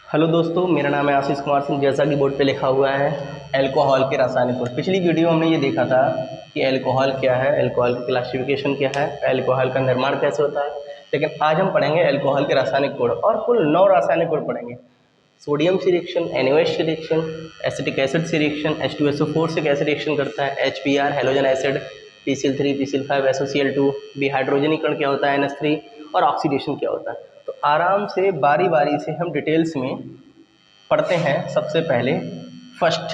Hello दोस्तों, मेरा नाम है आशीष कुमार सिंह। जैसा कि बोर्ड पे लिखा हुआ है अल्कोहल के रासायनिक गुण। पिछली वीडियो हमने ये देखा था कि अल्कोहल क्या है, अल्कोहल की क्लासिफिकेशन क्या है, अल्कोहल का निर्माण कैसे होता है। लेकिन आज हम पढ़ेंगे अल्कोहल के रासायनिक गुण और कुल 9 रासायनिक गुण पढ़ेंगे। सोडियम से रिएक्शन, NaOH से रिएक्शन, एसिटिक एसिड से रिएक्शन, H2SO4 से कैसे रिएक्शन करता है, HBr halogen acid, PCl3 PCl5 SOCl2, विहाइड्रोजनीकरण क्या होता है NH3 और ऑक्सीडेशन क्या होता है। तो आराम से बारी बारी से हम डिटेल्स में पढ़ते हैं। सबसे पहले फर्स्ट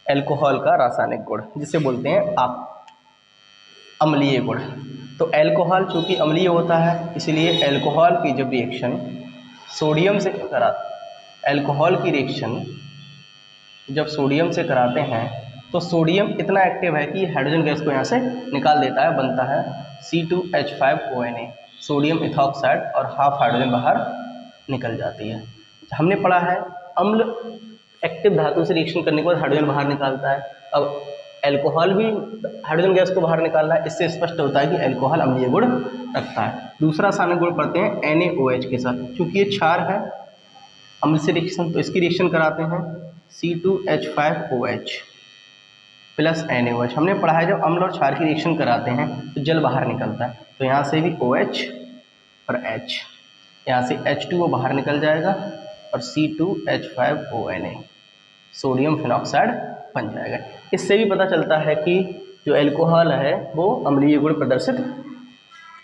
अल्कोहल का रासायनिक गुण जिसे बोलते हैं अम्लीय गुण। तो अल्कोहल चूँकि अम्लीय होता है इसलिए अल्कोहल की जब रिएक्शन सोडियम से करा अल्कोहल की रिएक्शन जब सोडियम से कराते हैं तो सोडियम इतना एक्टिव है कि हाइड्रोजन गैस को यहाँ से निकाल देता है। बनता है C2H5ONa, सोडियम इथॉक्साइड, और हाफ हाइड्रोजन बाहर निकल जाती है। हमने पढ़ा है अम्ल एक्टिव धातु से रिएक्शन करने के बाद हाइड्रोजन बाहर निकालता है। अब अल्कोहल भी हाइड्रोजन गैस को बाहर निकालना है। इससे स्पष्ट होता है कि अल्कोहल अम्लीय गुण रखता है। दूसरा रासायनिक गुण पढ़ते हैं NaOH के साथ। चूँकि ये क्षार है अम्ल से रिएक्शन, तो इसकी रिएक्शन कराते हैं C2H5OH प्लस NaOH। हमने पढ़ा है जब अम्ल और क्षार की रिएक्शन कराते हैं तो जल बाहर निकलता है। तो यहाँ से भी OH और H, यहाँ से H2O बाहर निकल जाएगा और C2H5ONa सोडियम फिनॉक्साइड बन जाएगा। इससे भी पता चलता है कि जो अल्कोहल है वो अम्लीय गुण प्रदर्शित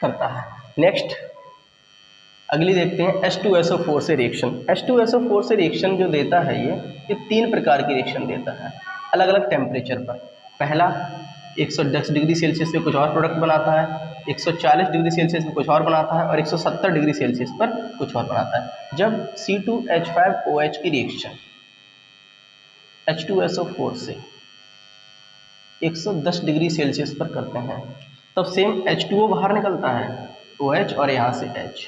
करता है। नेक्स्ट अगली देखते हैं H2SO4 से रिएक्शन। H2SO4 से रिएक्शन जो देता है ये 3 प्रकार की रिएक्शन देता है अलग अलग टेम्परेचर पर। पहला 110 डिग्री सेल्सियस पे कुछ और प्रोडक्ट बनाता है, 140 डिग्री सेल्सियस पे कुछ और बनाता है और 170 डिग्री सेल्सियस पर कुछ और बनाता है। जब C2H5OH की रिएक्शन H2SO4 से 110 डिग्री सेल्सियस पर करते हैं तब सेम H2O बाहर निकलता है, OH और यहाँ से H,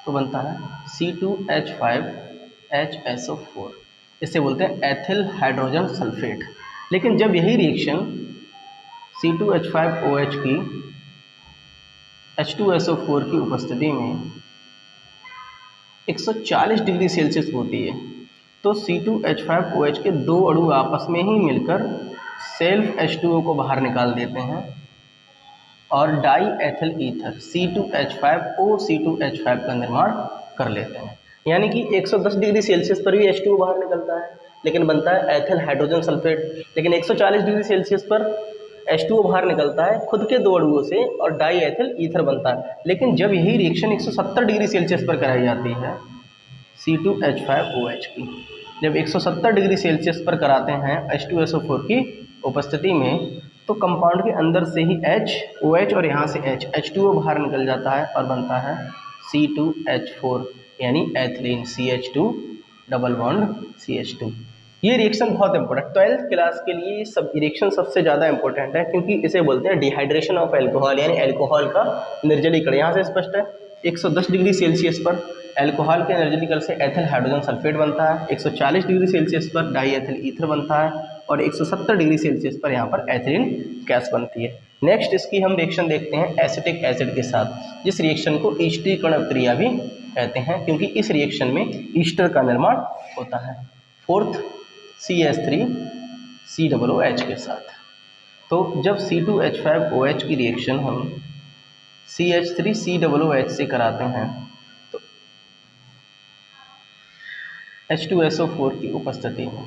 तो बनता है C2H5HSO4। इसे बोलते हैं एथिल हाइड्रोजन सल्फेट। लेकिन जब यही रिएक्शन C2H5OH की H2SO4 की उपस्थिति में 140 डिग्री सेल्सियस होती है तो C2H5OH के 2 अणु आपस में ही मिलकर सेल्फ H2O को बाहर निकाल देते हैं और die ethyl ether C2H5O C2H5 का निर्माण कर लेते हैं। यानी कि 110 डिग्री सेल्सियस पर भी H2O बाहर निकलता है लेकिन बनता है एथिल हाइड्रोजन सल्फेट। लेकिन 140 डिग्री सेल्सियस पर H2O बाहर निकलता है खुद के 2 अणुओं से और डाई एथिल ईथर बनता है। लेकिन जब यही रिएक्शन 170 डिग्री सेल्सियस पर कराई जाती है C2H5OH की, जब 170 डिग्री सेल्सियस पर कराते हैं H2SO4 की उपस्थिति में, तो कंपाउंड के अंदर से ही H, OH और यहाँ से H, H2O बाहर निकल जाता है और बनता है C2H4 यानी ethylene CH2 double bond CH2। ये रिएक्शन बहुत इंपॉर्टेंट 12th क्लास के लिए सब रिएक्शन सबसे ज़्यादा इंपॉर्टेंट है क्योंकि इसे बोलते हैं डिहाइड्रेशन ऑफ अल्कोहल यानी अल्कोहल का निर्जलीकरण। यहाँ से स्पष्ट है 110 डिग्री सेल्सियस पर अल्कोहल के निर्जलीकरण से एथिल हाइड्रोजन सल्फेट बनता है, 140 डिग्री सेल्सियस पर डाई एथिल ईथर बनता है और 170 डिग्री सेल्सियस पर यहाँ पर एथिलीन गैस बनती है। नेक्स्ट इसकी हम रिएक्शन देखते हैं एसिटिक एसिड के साथ, जिस रिएक्शन को ईस्टीकरण क्रिया भी कहते हैं क्योंकि इस रिएक्शन में ईस्टर का निर्माण होता है। फोर्थ CH3COOH के साथ। तो जब C2H5OH की रिएक्शन हम CH3COOH से कराते हैं तो H2SO4 की उपस्थिति में,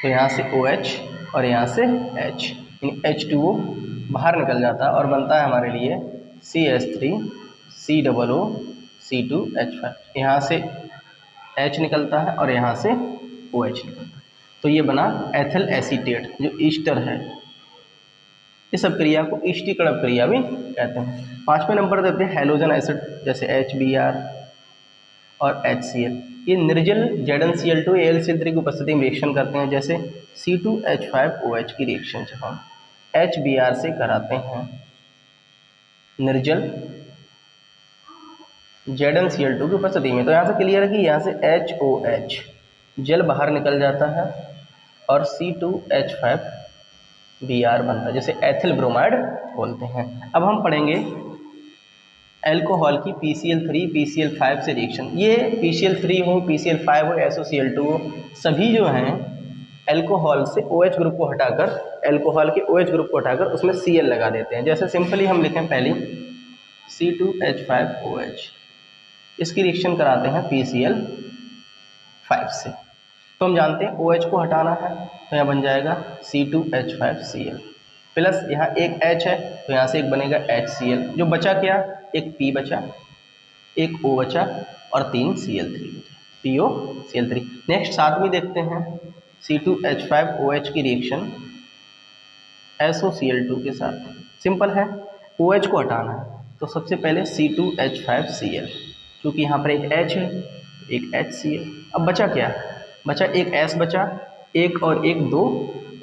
तो यहाँ से OH और यहाँ से H यानी H2O बाहर निकल जाता है और बनता है हमारे लिए CH3COOC2H5। यहाँ से H निकलता है और यहाँ से OH निकलता है, तो ये बना एथिल एसीटेट जो ईस्टर है। इस सब क्रिया को ईस्टीकरण क्रिया भी कहते हैं। 5वें नंबर देते हैं हैलोजन एसिड जैसे HBr और HCl। ये निर्जल ZnCl2 AlCl3 की उपस्थिति में रिएक्शन करते हैं। जैसे C2H5OH की रिएक्शन जब हम HBr से कराते हैं निर्जल ZnCl2 की उपस्थिति में, तो यहाँ से क्लियर है कि यहाँ से HOH जल बाहर निकल जाता है और C2H5Br बनता है, जैसे एथिल ब्रोमाइड बोलते हैं। अब हम पढ़ेंगे एल्कोहल की PCl3 PCl5 से रिएक्शन। ये PCl3 हो, PCl5 हो, SOCl2 हो, सभी जो हैं एल्कोहल से OH ग्रुप को हटाकर, एल्कोहल के OH ग्रुप को हटाकर उसमें Cl लगा देते हैं। जैसे सिंपली हम लिखें पहले C2H5OH, इसकी रिएक्शन कराते हैं PCl5 से। तो हम जानते हैं OH को हटाना है, तो यहाँ बन जाएगा C2H5Cl प्लस यहाँ एक H है तो यहाँ से एक बनेगा HCl। जो बचा क्या, एक P बचा, एक O बचा और 3 Cl3 बचे, POCl3। नेक्स्ट साथ में देखते हैं C2H5OH की रिएक्शन SOCl2 के साथ। सिंपल है, OH को हटाना है तो सबसे पहले C2H5Cl, क्योंकि यहाँ पर एक H है एक HCl। अब बचा क्या, बचा एक S बचा, एक और एक 2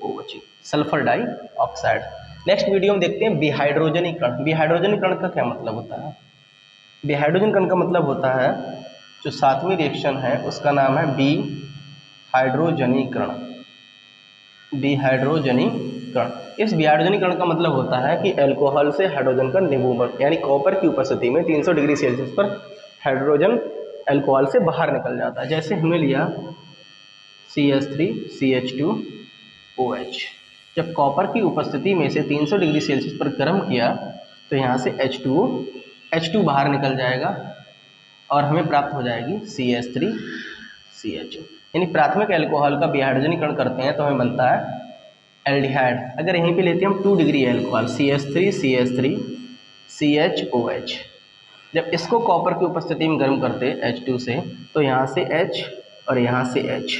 O बची, सल्फर डाइऑक्साइड। नेक्स्ट वीडियो में देखते हैं विहाइड्रोजनीय कण। विहाइड्रोजनीय कण का क्या मतलब होता है? विहाइड्रोजन कण का मतलब होता है, जो सातवीं रिएक्शन है उसका नाम है विहाइड्रोजनीकरण। विहाइड्रोजनीकरण, इस विहाइड्रोजनीकरण का मतलब होता है कि अल्कोहल से हाइड्रोजन का निवोमन, यानी कॉपर की उपस्थिति में 300 डिग्री सेल्सियस पर हाइड्रोजन अल्कोहल से बाहर निकल जाता है। जैसे हमने लिया CH3CH2OH, जब कॉपर की उपस्थिति में से 300 डिग्री सेल्सियस पर गर्म किया तो यहाँ से H2 बाहर निकल जाएगा और हमें प्राप्त हो जाएगी CH3CH। यानी प्राथमिक अल्कोहल का विहाइड्रोजनीकरण करते हैं तो हमें बनता है एल्डिहाइड। अगर यहीं पे लेते हैं हम 2 डिग्री अल्कोहल CH3CH3CHOH, जब इसको कॉपर की उपस्थिति में गर्म करते H2 से तो यहाँ से H और यहाँ से H,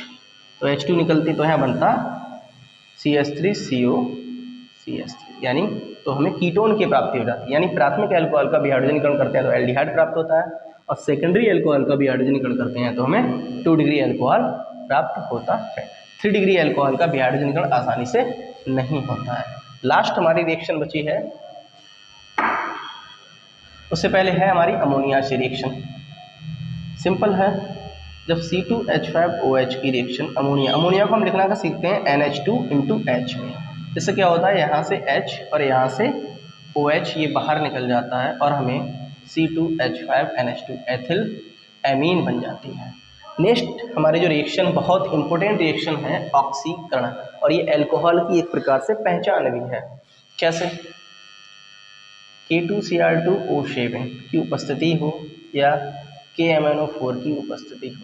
तो H2 निकलती तो यहाँ बनता CH3COCH3, यानी तो हमें कीटोन की प्राप्ति हो जाती है। यानी प्राथमिक अल्कोहल का विहाइड्रोजनीकरण करते हैं तो एल्डिहाइड प्राप्त होता है, और सेकेंडरी अल्कोहल का विहाइड्रोजनीकरण करते हैं तो हमें 2 डिग्री अल्कोहल प्राप्त होता है। 3 डिग्री अल्कोहल का विहाइड्रोजनीकरण आसानी से नहीं होता है। लास्ट हमारी रिएक्शन बची है, उससे पहले है हमारी अमोनिया से रिएक्शन। सिंपल है, जब C2H5OH की रिएक्शन अमोनिया को हम लिखना का सीखते हैं NH2 में। इससे क्या होता है, यहाँ से H और यहाँ से OH ये बाहर निकल जाता है और हमें C2H5NH2 एथिल एमीन बन जाती है। नेक्स्ट हमारी जो रिएक्शन बहुत इंपॉर्टेंट रिएक्शन है ऑक्सीकरण, और ये अल्कोहल की एक प्रकार से पहचान भी है। कैसे? K2Cr2O7 की उपस्थिति हो या KMnO4 की उपस्थिति हो,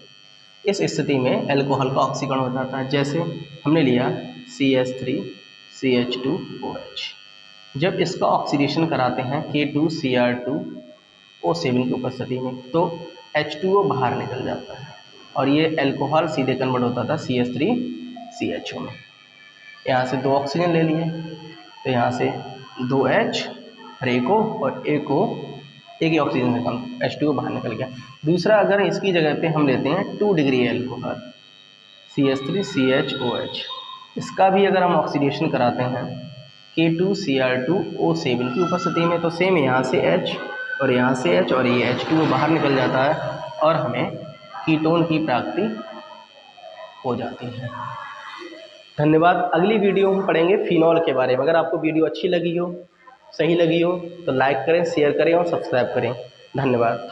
इस स्थिति में अल्कोहल का ऑक्सीकरण हो जाता है। जैसे हमने लिया CH3CH2OH, जब इसका ऑक्सीडेशन कराते हैं K2Cr2O7 की उपस्थिति में तो H2O बाहर निकल जाता है और ये अल्कोहल सीधे कन्वर्ट होता था CH3CHO में। यहाँ से 2 ऑक्सीजन ले लिए तो यहाँ से 2H और एक ही ऑक्सीजन से कम, H2O बाहर निकल गया। दूसरा, अगर इसकी जगह पे हम लेते हैं 2 डिग्री अल्कोहल CH3CHOH, इसका भी अगर हम ऑक्सीडेशन कराते हैं K2Cr2O7 की उपस्थिति में तो सेम यहाँ से H और यहाँ से H और ये H2O बाहर निकल जाता है और हमें कीटोन की प्राप्ति हो जाती है। धन्यवाद। अगली वीडियो में पढ़ेंगे फिनॉल के बारे में। अगर आपको वीडियो अच्छी लगी हो, सही लगी हो तो लाइक करें, शेयर करें और सब्सक्राइब करें। धन्यवाद।